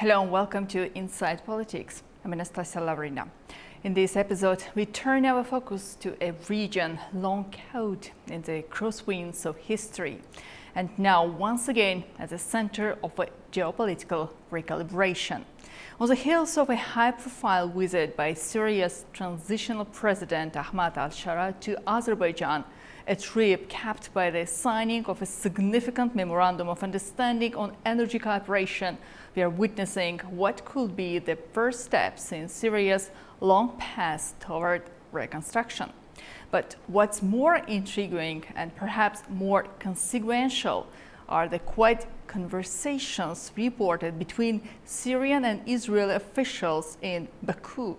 Hello and welcome to Inside Politics. I'm Anastasiya Lavrina. In this episode, we turn our focus to a region long caught in the crosswinds of history, and now once again at the center of a geopolitical recalibration. On the heels of a high-profile visit by Syria's Transitional President Ahmad al-Sharaa to Azerbaijan, a trip capped by the signing of a significant memorandum of understanding on energy cooperation, we are witnessing what could be the first steps in Syria's long path toward reconstruction. But what's more intriguing and perhaps more consequential are the quiet conversations reported between Syrian and Israeli officials in Baku.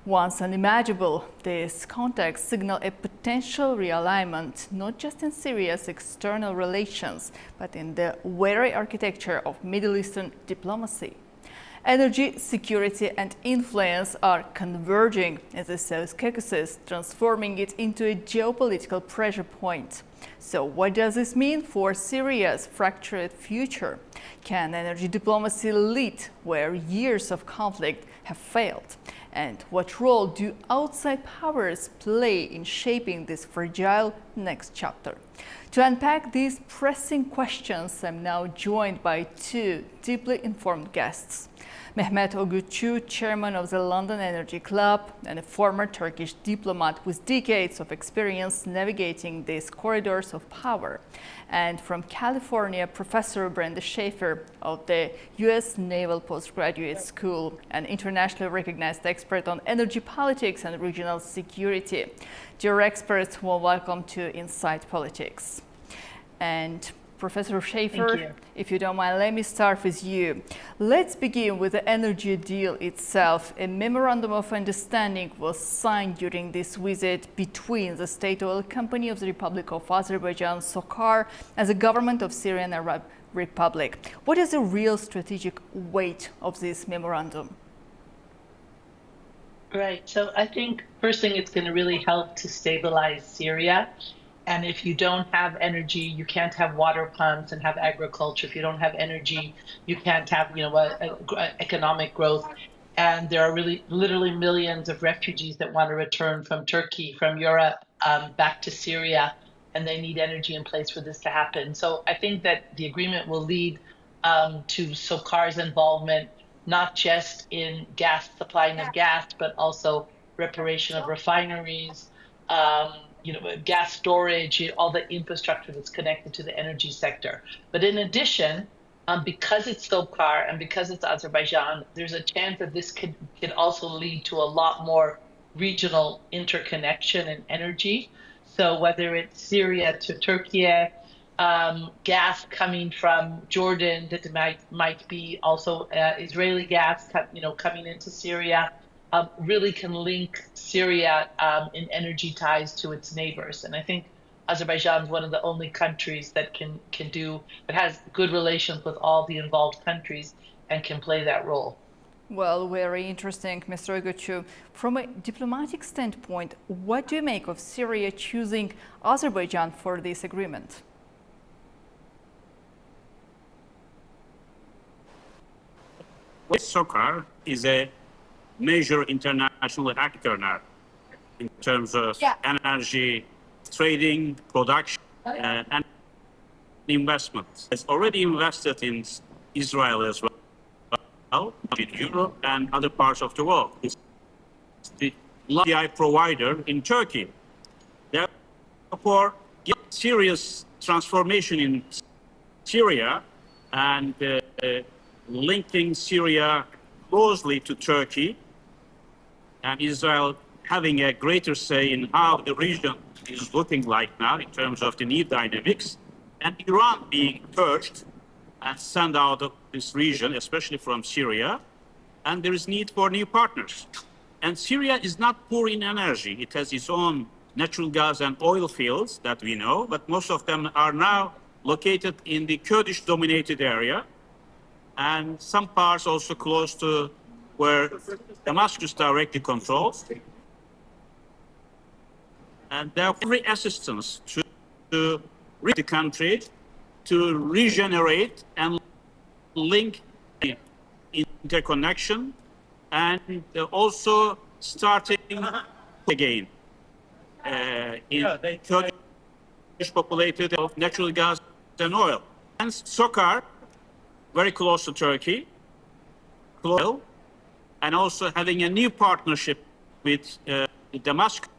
Once unimaginable, this context signals a potential realignment not just in Syria's external relations, but in the very architecture of Middle Eastern diplomacy. Energy, security and influence are converging in the South Caucasus, transforming it into a geopolitical pressure point. So what does this mean for Syria's fractured future? Can energy diplomacy lead where years of conflict have failed? And what role do outside powers play in shaping this fragile next chapter? To unpack these pressing questions, I'm now joined by two deeply informed guests. Mehmet Öğütçü, chairman of the London Energy Club and a former Turkish diplomat with decades of experience navigating these corridors of power. And from California, Professor Brenda Shaffer of the U.S. Naval Postgraduate School, an internationally recognized expert on energy politics and regional security. Dear experts, well, welcome to Inside Politics. And Professor Shaffer, if you don't mind, let me start with you. Let's begin with the energy deal itself. A memorandum of understanding was signed during this visit between the state oil company of the Republic of Azerbaijan, SOCAR, and the government of Syrian Arab Republic. What is the real strategic weight of this memorandum? Right. So I think first thing, it's going to really help to stabilize Syria. And if you don't have energy, you can't have water pumps and have agriculture. If you don't have energy, you can't have, economic growth. And there are really literally millions of refugees that want to return from Turkey, from Europe, back to Syria, and they need energy in place for this to happen. So I think that the agreement will lead to SOCAR's involvement, not just in supplying of gas, but also reparation of refineries, gas storage, all the infrastructure that's connected to the energy sector. But in addition, because it's SOCAR and because it's Azerbaijan, there's a chance that this could also lead to a lot more regional interconnection and energy. So whether it's Syria to Turkey, gas coming from Jordan that might be also Israeli gas, coming into Syria, really can link Syria in energy ties to its neighbors. And I think Azerbaijan is one of the only countries that has good relations with all the involved countries and can play that role. Well, very interesting, Mr. Öğütçü. From a diplomatic standpoint, what do you make of Syria choosing Azerbaijan for this agreement? SOCAR is a major international actor now in terms of energy trading, production, and investment. It's already invested in Israel as well, in Europe and other parts of the world. It's the largest provider in Turkey. Therefore, serious transformation in Syria and linking Syria closely to Turkey and Israel having a greater say in how the region is looking like now in terms of the new dynamics, and Iran being purged and sent out of this region, especially from Syria, and there is need for new partners. And Syria is not poor in energy. It has its own natural gas and oil fields that we know, but most of them are now located in the Kurdish-dominated area, and some parts also close to where Damascus directly controls. And therefore, every assistance to the country to regenerate and link in interconnection, and also starting again in Kurdish populated of natural gas and oil. And Sokar, very close to Turkey, and also having a new partnership with Damascus,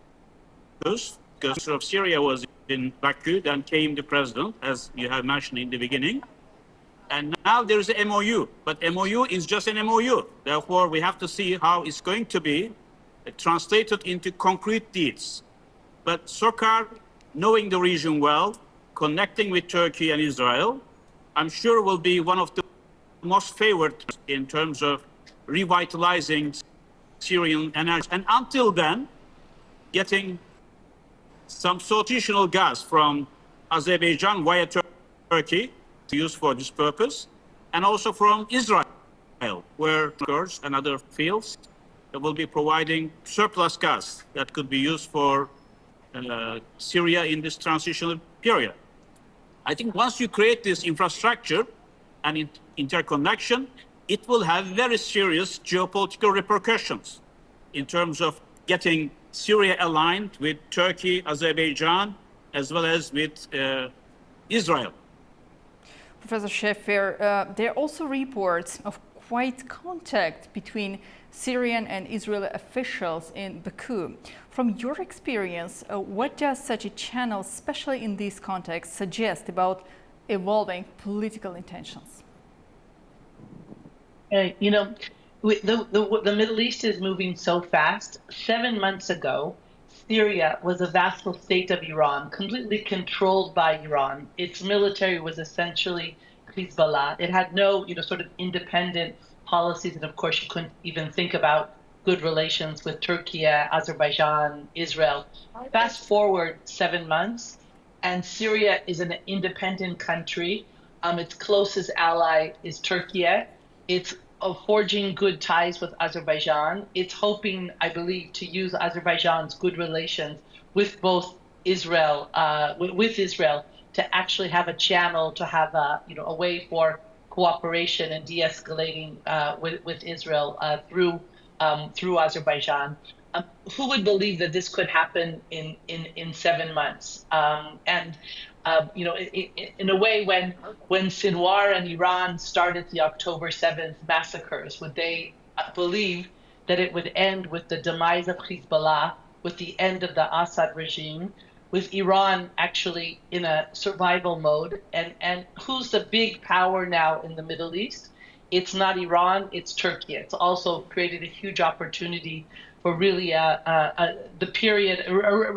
because of Syria was in Baku, then came the president, as you have mentioned in the beginning. And now there's an MOU, but MOU is just an MOU. Therefore, we have to see how it's going to be translated into concrete deeds. But Sokar, knowing the region well, connecting with Turkey and Israel, I'm sure will be one of the most favored in terms of revitalizing Syrian energy. And until then, getting some traditional gas from Azerbaijan via Turkey to use for this purpose, and also from Israel, where Kurds and other fields that will be providing surplus gas that could be used for Syria in this transitional period. I think once you create this infrastructure and interconnection, it will have very serious geopolitical repercussions in terms of getting Syria aligned with Turkey, Azerbaijan, as well as with Israel. Professor Shaffer, there are also reports of quite contact between Syrian and Israeli officials in Baku. From your experience, what does such a channel, especially in this context, suggest about evolving political intentions? You know, the Middle East is moving so fast. 7 months ago, Syria was a vassal state of Iran, completely controlled by Iran. Its military was essentially Hezbollah. It had no, sort of independent policies, and of course, you couldn't even think about good relations with Turkey, Azerbaijan, Israel. Fast forward 7 months, and Syria is an independent country. Its closest ally is Turkey. It's forging good ties with Azerbaijan. It's hoping, I believe, to use Azerbaijan's good relations with both Israel, with Israel, to actually have a channel, to have a way for cooperation and de-escalating with Israel through Azerbaijan. Who would believe that this could happen in 7 months? In a way, when Sinwar and Iran started the October 7th massacres, would they believe that it would end with the demise of Hezbollah, with the end of the Assad regime, with Iran actually in a survival mode? And who's the big power now in the Middle East? It's not Iran, it's Turkey. It's also created a huge opportunity for really the period, a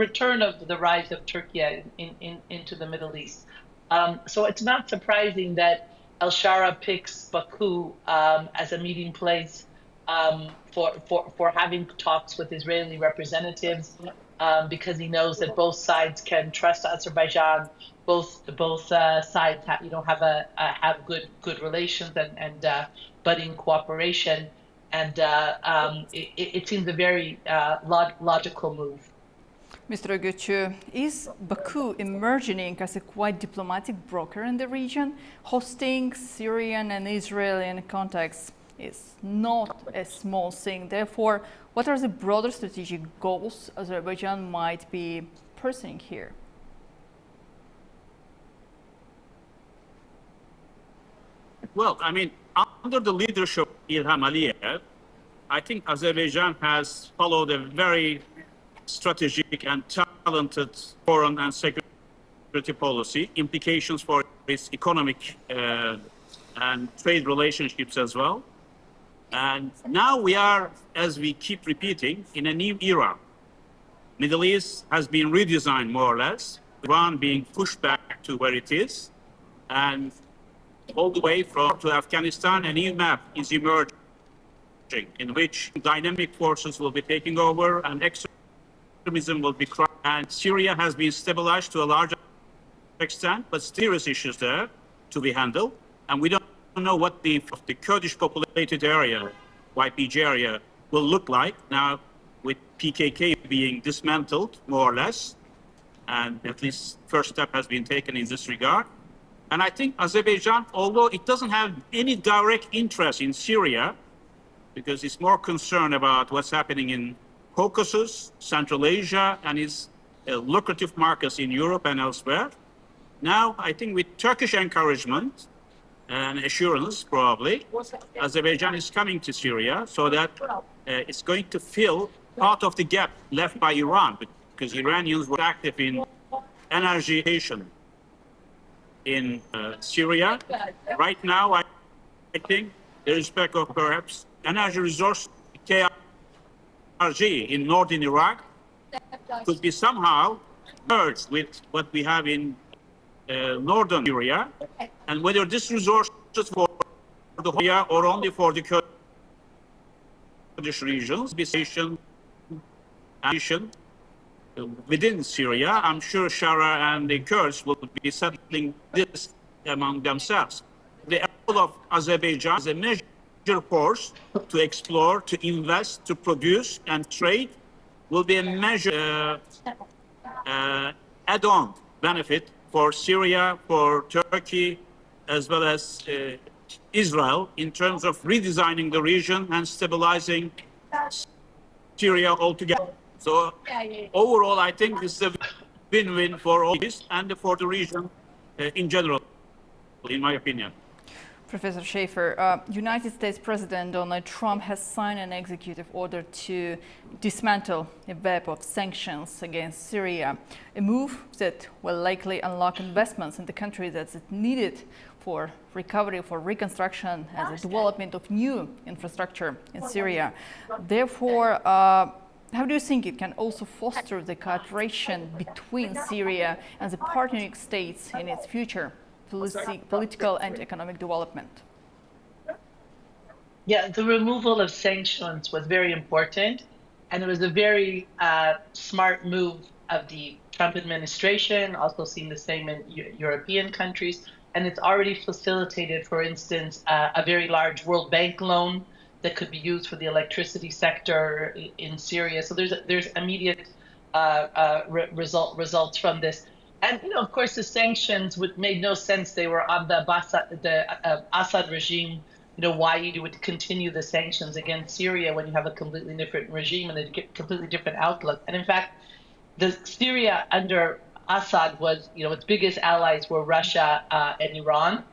return of the rise of Turkey into the Middle East. So it's not surprising that al-Sharaa picks Baku as a meeting place for having talks with Israeli representatives, because he knows that both sides can trust Azerbaijan. Both sides have good relations and budding cooperation. And it seems a very logical move. Mr. Öğütçü, is Baku emerging as a quite diplomatic broker in the region? Hosting Syrian and Israeli contacts is not a small thing. Therefore, what are the broader strategic goals Azerbaijan might be pursuing here? Well, I mean, under the leadership of Ilham Aliyev, I think Azerbaijan has followed a very strategic and talented foreign and security policy, implications for its economic and trade relationships as well. And now we are, as we keep repeating, in a new era. Middle East has been redesigned more or less, Iran being pushed back to where it is, and all the way to Afghanistan, a new map is emerging in which dynamic forces will be taking over and extremism will be crushed. And Syria has been stabilized to a large extent, but serious issues there to be handled. And we don't know what the Kurdish populated area, YPG area, will look like now with PKK being dismantled, more or less. And at least first step has been taken in this regard. And I think Azerbaijan, although it doesn't have any direct interest in Syria, because it's more concerned about what's happening in Caucasus, Central Asia, and its lucrative markets in Europe and elsewhere. Now, I think with Turkish encouragement and assurance, probably, Azerbaijan is coming to Syria so that it's going to fill part of the gap left by Iran, because Iranians were active in energy in Syria. Right now, I think, in respect of perhaps energy resource, KRG in northern Iraq could be somehow merged with what we have in northern Syria, and whether this resource is for the whole area or only for the Kurdish regions, within Syria, I'm sure Sharaa and the Kurds will be settling this among themselves. The role of Azerbaijan is a major force to explore, to invest, to produce and trade will be a major add-on benefit for Syria, for Turkey, as well as Israel in terms of redesigning the region and stabilizing Syria altogether. So overall, I think this is a win-win for all this and for the region in general, in my opinion. Professor Shaffer, United States President Donald Trump has signed an executive order to dismantle a web of sanctions against Syria, a move that will likely unlock investments in the country that's needed for recovery, for reconstruction, and the development of new infrastructure in Syria. Therefore, how do you think it can also foster the cooperation between Syria and the partnering states in its future political and economic development? Yeah, the removal of sanctions was very important, and it was a very smart move of the Trump administration, also seen the same in European countries, and it's already facilitated, for instance, a very large World Bank loan that could be used for the electricity sector in Syria. So there's immediate results from this. And of course, the sanctions made no sense. They were on the Assad regime. Why you would continue the sanctions against Syria when you have a completely different regime and a completely different outlook. And in fact, the Syria under Assad was, its biggest allies were Russia and Iran.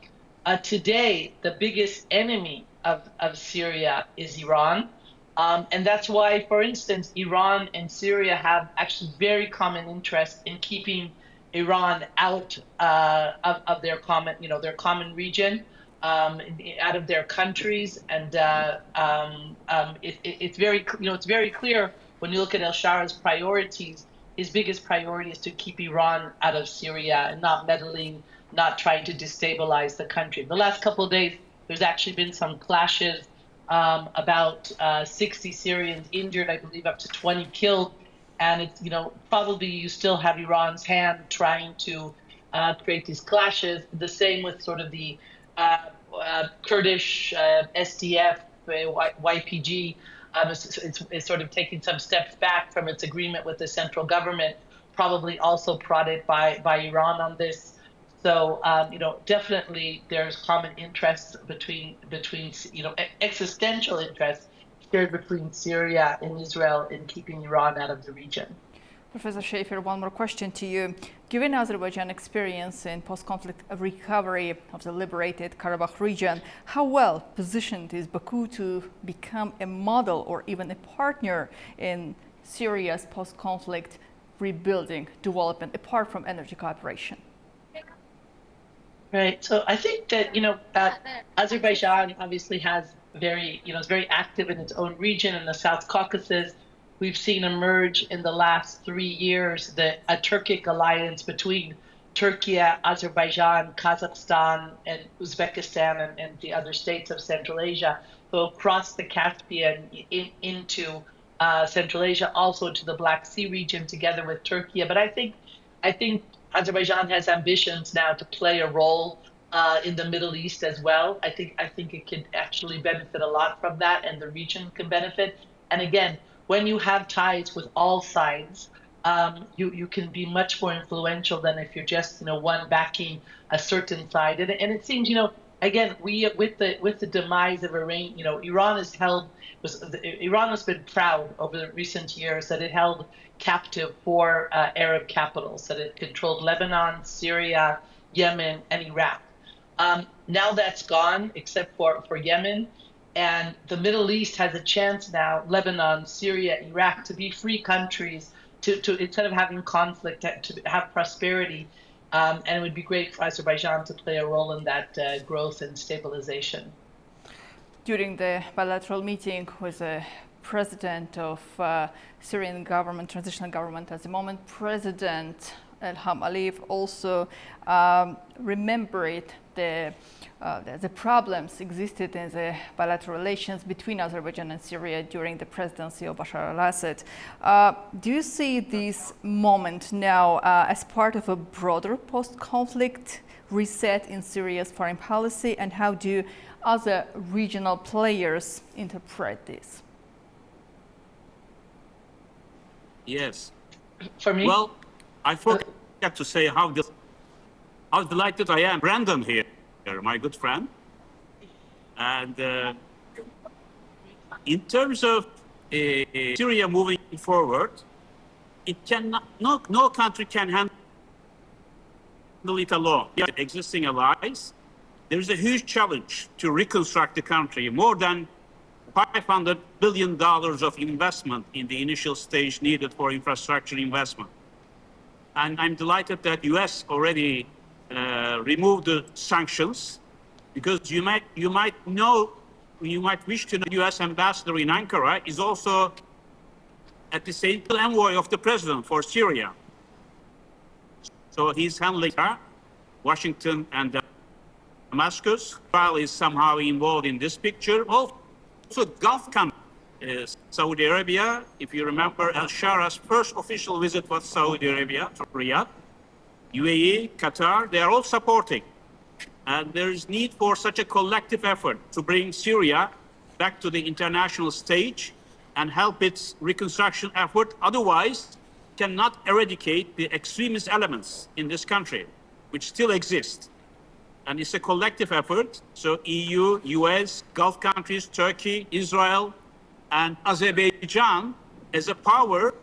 Today, the biggest enemy of Syria is Iran. And that's why, for instance, Iran and Syria have actually very common interest in keeping Iran out of their common region, out of their countries, and it's very clear when you look at al-Sharaa's priorities. His biggest priority is to keep Iran out of Syria and not meddling, not trying to destabilize the country. The last couple of days, there's actually been some clashes, about 60 Syrians injured, I believe up to 20 killed. And it's, probably you still have Iran's hand trying to create these clashes. The same with sort of the Kurdish SDF, YPG. It's sort of taking some steps back from its agreement with the central government, probably also prodded by Iran on this. So, definitely there's common interests between existential interests shared between Syria and Israel in keeping Iran out of the region. Professor Shaffer, one more question to you. Given Azerbaijan's experience in post-conflict recovery of the liberated Karabakh region, how well positioned is Baku to become a model or even a partner in Syria's post-conflict rebuilding development, apart from energy cooperation? Right. So I think that, Azerbaijan obviously has is very active in its own region in the South Caucasus. We've seen emerge in the last 3 years a Turkic alliance between Turkey, Azerbaijan, Kazakhstan, and Uzbekistan, and the other states of Central Asia. So across the Caspian into Central Asia, also to the Black Sea region, together with Turkey. But I think Azerbaijan has ambitions now to play a role in the Middle East as well. I think it can actually benefit a lot from that, and the region can benefit. And again, when you have ties with all sides, you can be much more influential than if you're just one backing a certain side. And it seems again, we with the demise of Iran, Iran has been proud over the recent years that it held captive 4 Arab capitals, that it controlled Lebanon, Syria, Yemen, and Iraq. Now that's gone, except for Yemen, and the Middle East has a chance now, Lebanon, Syria, Iraq, to be free countries, to instead of having conflict, to have prosperity. And it would be great for Azerbaijan to play a role in that growth and stabilization. During the bilateral meeting with the president of Syrian government, transitional government at the moment, President Ilham Aliyev also remembered the problems existed in the bilateral relations between Azerbaijan and Syria during the presidency of Bashar al-Assad. Do you see this moment now as part of a broader post-conflict reset in Syria's foreign policy, and how do other regional players interpret this? Yes. For me? Well, I forgot to say how delighted I am. Brendan here, my good friend. And in terms of Syria moving forward, it cannot, no country can handle it alone. The existing allies, there is a huge challenge to reconstruct the country. More than $500 billion of investment in the initial stage needed for infrastructure investment. And I'm delighted that US already removed the sanctions, because you might wish to know the US ambassador in Ankara is also at the same envoy of the president for Syria. So he's handling Washington and Damascus. While is somehow involved in this picture. Also Gulf countries, Saudi Arabia, if you remember, al-Sharaa's first official visit was Saudi Arabia to Riyadh. UAE, Qatar, they are all supporting. And there is need for such a collective effort to bring Syria back to the international stage and help its reconstruction effort. Otherwise, cannot eradicate the extremist elements in this country, which still exist. And it's a collective effort. So EU, US, Gulf countries, Turkey, Israel, and Azerbaijan as a power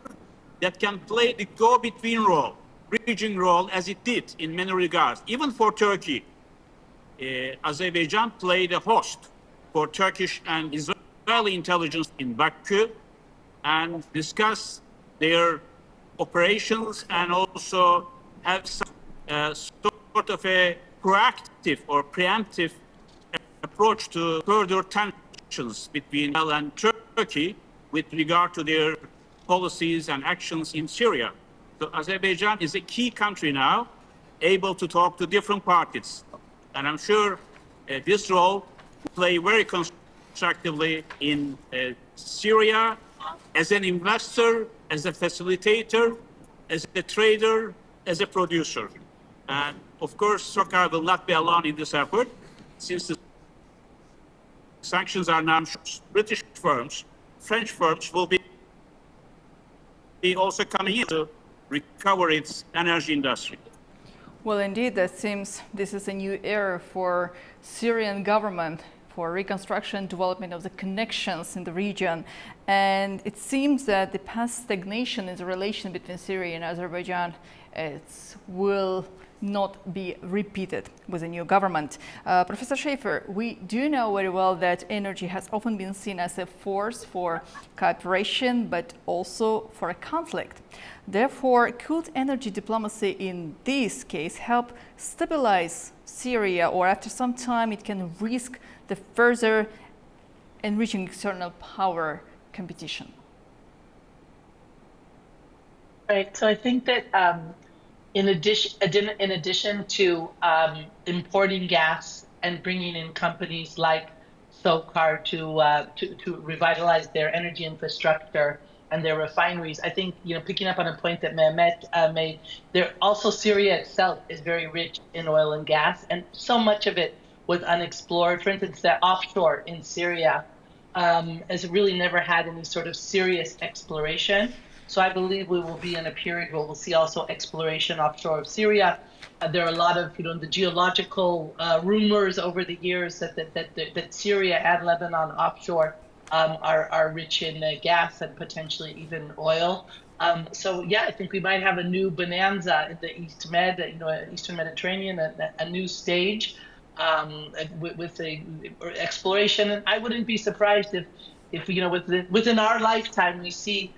that can play the go-between role, bridging role, as it did in many regards. Even for Turkey, Azerbaijan played a host for Turkish and Israeli intelligence in Baku and discuss their operations, and also have some sort of a proactive or preemptive approach to further tensions between Israel and Turkey with regard to their policies and actions in Syria. So Azerbaijan is a key country now, able to talk to different parties. And I'm sure this role will play very constructively in Syria as an investor, as a facilitator, as a trader, as a producer. And of course, SOCAR will not be alone in this effort, since the sanctions are now British firms, French firms will be also coming in to recover its energy industry. Well, indeed, that seems this is a new era for Syrian government for reconstruction, development of the connections in the region. And it seems that the past stagnation in the relation between Syria and Azerbaijan will not be repeated with a new government. Professor Shaffer, we do know very well that energy has often been seen as a force for cooperation, but also for a conflict. Therefore, could energy diplomacy in this case help stabilize Syria, or after some time it can risk the further enriching external power competition? Right. So I think that in addition to importing gas and bringing in companies like SOCAR to revitalize their energy infrastructure and their refineries, I think, picking up on a point that Mehmet made, Syria itself is very rich in oil and gas, and so much of it was unexplored. For instance, the offshore in Syria has really never had any sort of serious exploration. So I believe we will be in a period where we'll see also exploration offshore of Syria. There are a lot of, the geological rumors over the years that Syria and Lebanon offshore are rich in gas and potentially even oil. So yeah, I think we might have a new bonanza in the East Med, Eastern Mediterranean, a new stage with the exploration. And I wouldn't be surprised if within our lifetime we see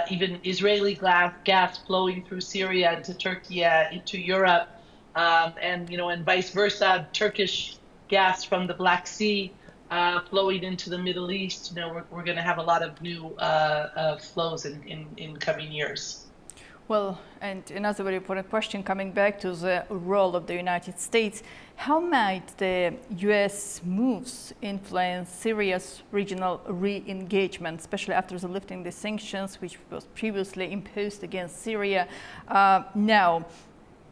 even Israeli gas flowing through Syria into Turkey, into Europe, and vice versa, Turkish gas from the Black Sea flowing into the Middle East. We're going to have a lot of new flows in coming years. Well, and another very important question, coming back to the role of the United States, how might the U.S. moves influence Syria's regional re-engagement, especially after the lifting the sanctions, which was previously imposed against Syria? Now,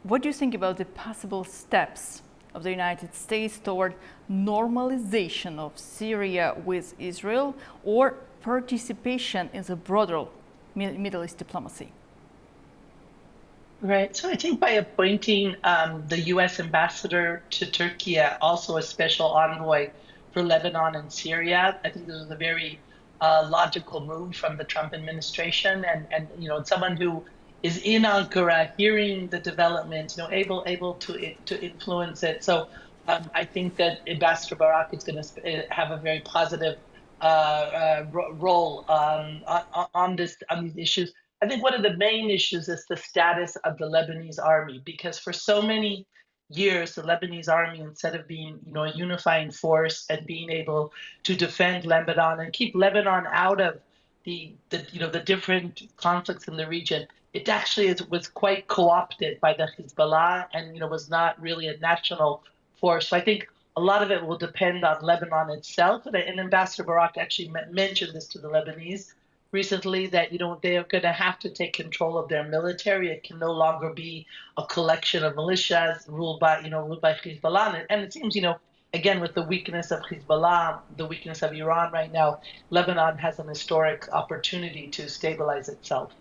what do you think about the possible steps of the United States toward normalization of Syria with Israel or participation in the broader Middle East diplomacy? Right. So I think by appointing the U.S. ambassador to Turkey, also a special envoy for Lebanon and Syria, I think this is a very logical move from the Trump administration, and someone who is in Ankara, hearing the development, able to influence it. So I think that Ambassador Barak is going to have a very positive role on these issues. I think one of the main issues is the status of the Lebanese army, because for so many years, the Lebanese army, instead of being, a unifying force and being able to defend Lebanon and keep Lebanon out of the different conflicts in the region, it actually was quite co-opted by the Hezbollah and, was not really a national force. So I think a lot of it will depend on Lebanon itself. And Ambassador Barak actually mentioned this to the Lebanese recently, that they are going to have to take control of their military. It can no longer be a collection of militias ruled by Hezbollah. And it seems, again, with the weakness of Hezbollah, the weakness of Iran right now, Lebanon has an historic opportunity to stabilize itself.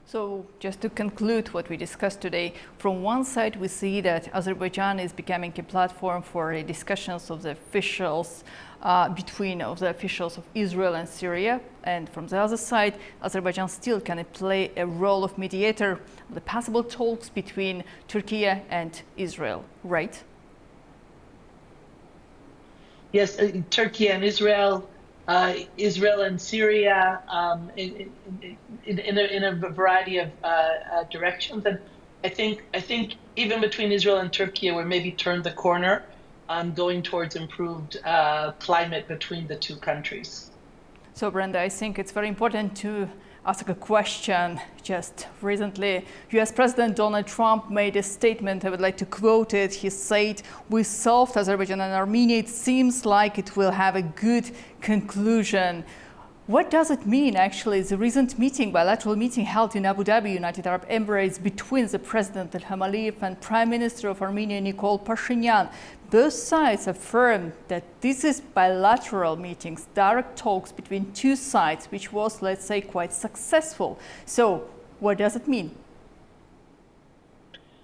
So just to conclude what we discussed today, from one side we see that Azerbaijan is becoming a platform for discussions of the officials between the officials of Israel and Syria, and from the other side, Azerbaijan still can play a role of mediator of the possible talks between Turkey and Israel, right? Yes, Turkey and Israel. Israel and Syria in a variety of directions, and I think even between Israel and Turkey, we're maybe turned the corner, going towards improved climate between the two countries. So, Brenda, I think it's very important to ask a question. Just recently, US President Donald Trump made a statement. I would like to quote it. He said, "We solved Azerbaijan and Armenia. It seems like it will have a good conclusion." What does it mean, actually? The recent bilateral meeting held in Abu Dhabi, United Arab Emirates, between the President Ilham Aliyev and Prime Minister of Armenia, Nikol Pashinyan, both sides affirmed that this is bilateral meetings, direct talks between two sides, which was, let's say, quite successful. So what does it mean?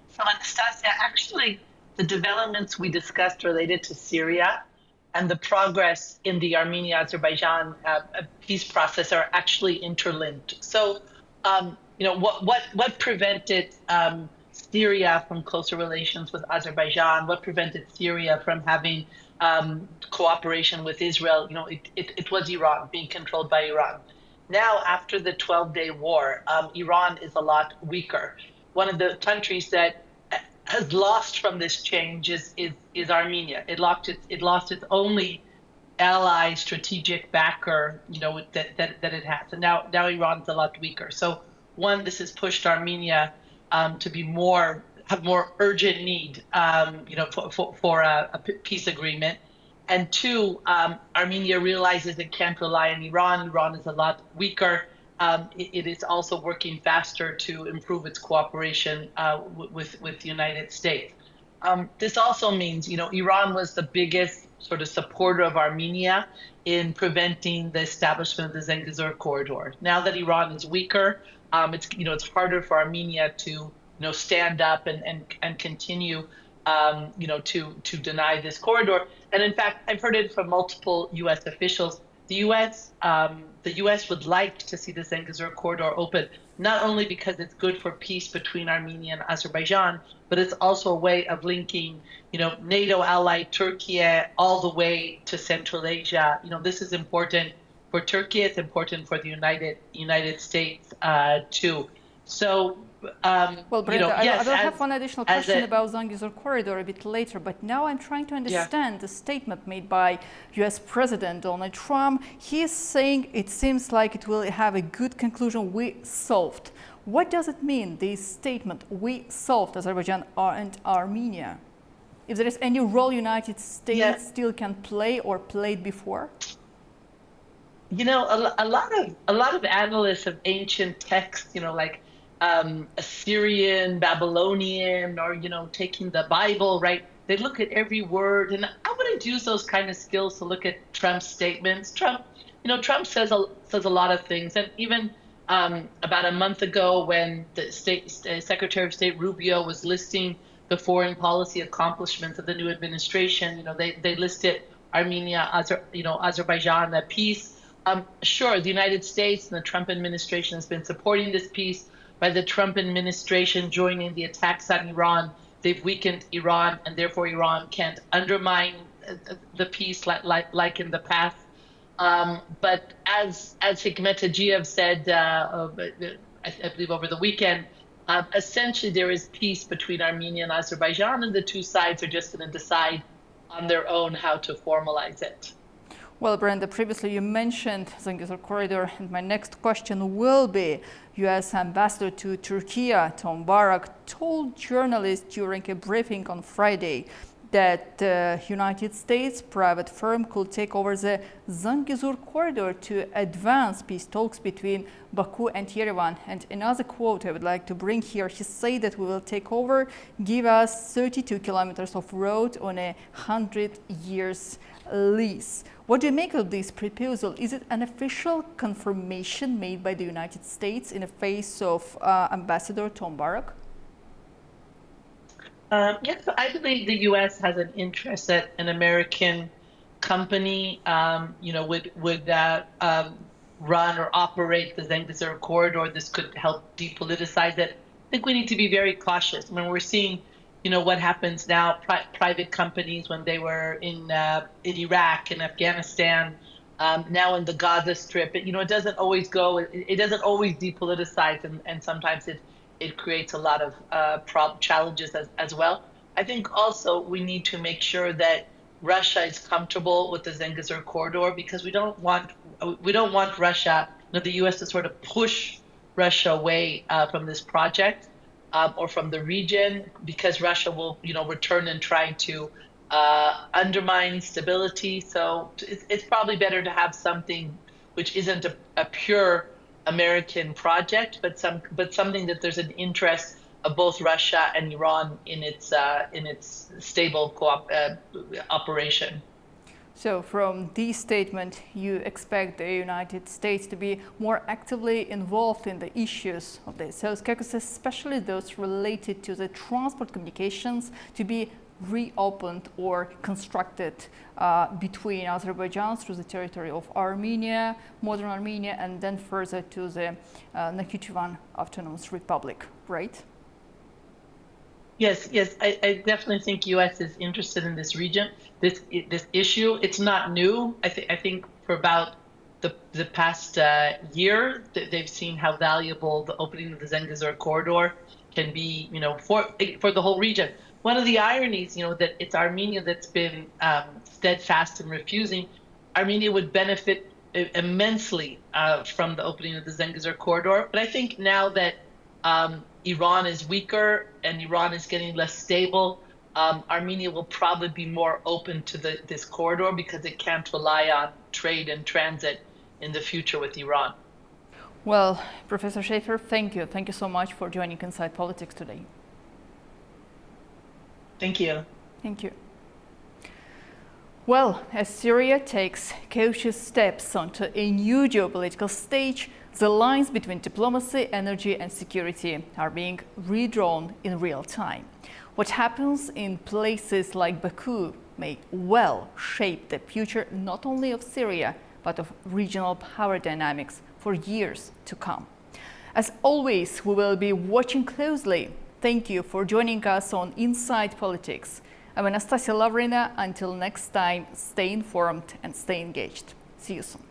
So, Anastasiya, actually, the developments we discussed related to Syria and the progress in the Armenia-Azerbaijan peace process are actually interlinked. So, what prevented Syria from closer relations with Azerbaijan? What prevented Syria from having cooperation with Israel? It was Iran, being controlled by Iran. Now, after the 12-day war, Iran is a lot weaker. One of the countries that has lost from this change is Armenia. It lost its only ally, strategic backer, that it has. And now Iran's a lot weaker. So one, this has pushed Armenia to have more urgent need, for a peace agreement. And two, Armenia realizes it can't rely on Iran. Iran is a lot weaker. It is also working faster to improve its cooperation with the United States. This also means, Iran was the biggest sort of supporter of Armenia in preventing the establishment of the Zangezur corridor. Now that Iran is weaker, it's it's harder for Armenia to stand up and continue to deny this corridor. And in fact, I've heard it from multiple U.S. officials. The U.S. would like to see the Zangezur corridor open, not only because it's good for peace between Armenia and Azerbaijan, but it's also a way of linking, NATO ally Turkey all the way to Central Asia. This is important for Turkey. It's important for the United States too. So. Well, Brenda, yes, I will have one additional question about Zangezur corridor a bit later, but now I'm trying to understand the statement made by US President Donald Trump. He is saying it seems like it will have a good conclusion, we solved. What does it mean, this statement, we solved Azerbaijan and Armenia? If there is any role United States still can play or played before? A lot of analysts of ancient texts, like Assyrian, Babylonian, or taking the Bible, right? They look at every word, and I wouldn't use those kind of skills to look at Trump's statements. Trump says a lot of things, and even about a month ago, when the Secretary of State Rubio was listing the foreign policy accomplishments of the new administration, they listed Armenia, Azerbaijan, a peace. Sure, the United States and the Trump administration has been supporting this peace. By the Trump administration joining the attacks on Iran, they've weakened Iran, and therefore Iran can't undermine the peace like in the past. But as Hikmet Ajiyev said, I believe over the weekend, essentially there is peace between Armenia and Azerbaijan, and the two sides are just going to decide on their own how to formalize it. Well, Brenda, previously you mentioned Zangezur corridor, and my next question will be, U.S. Ambassador to Turkey, Tom Barak, told journalists during a briefing on Friday that the United States private firm could take over the Zangezur corridor to advance peace talks between Baku and Yerevan. And another quote I would like to bring here, he said that we will take over, give us 32 kilometers of road on a 100 years lease. What do you make of this proposal? Is it an official confirmation made by the United States in the face of Ambassador Tom Barak? Yes, I believe the U.S. has an interest that an American company, would run or operate the Zangezur corridor. This could help depoliticize it. I think we need to be very cautious. I mean, we're seeing, what happens now. Private companies, when they were in Iraq and Afghanistan, now in the Gaza Strip, it doesn't always go. It doesn't always depoliticize, and sometimes it creates a lot of challenges as well. I think also we need to make sure that Russia is comfortable with the Zangezur corridor, because we don't want Russia, the U.S. to sort of push Russia away from this project or from the region, because Russia will return and try to undermine stability. So it's probably better to have something which isn't a pure American project, but something that there's an interest of both Russia and Iran in its stable operation. So from this statement, you expect the United States to be more actively involved in the issues of the South Caucasus, especially those related to the transport communications, to be reopened or constructed between Azerbaijan through the territory of Armenia, modern Armenia, and then further to the Nakhchivan Autonomous Republic, right? Yes, I definitely think U.S. is interested in this region, this issue. It's not new. I think for about the past year, they've seen how valuable the opening of the Zangezur corridor can be, for the whole region. One of the ironies, that it's Armenia that's been steadfast in refusing. Armenia would benefit immensely from the opening of the Zangezur corridor. But I think now that Iran is weaker and Iran is getting less stable, Armenia will probably be more open to this corridor, because it can't rely on trade and transit in the future with Iran. Well, Professor Shaffer, thank you. Thank you so much for joining Inside Politics today. Thank you. Thank you. Well, as Syria takes cautious steps onto a new geopolitical stage, the lines between diplomacy, energy and security are being redrawn in real time. What happens in places like Baku may well shape the future not only of Syria, but of regional power dynamics for years to come. As always, we will be watching closely. Thank you for joining us on Inside Politics. I'm Anastasiya Lavrina. Until next time, stay informed and stay engaged. See you soon.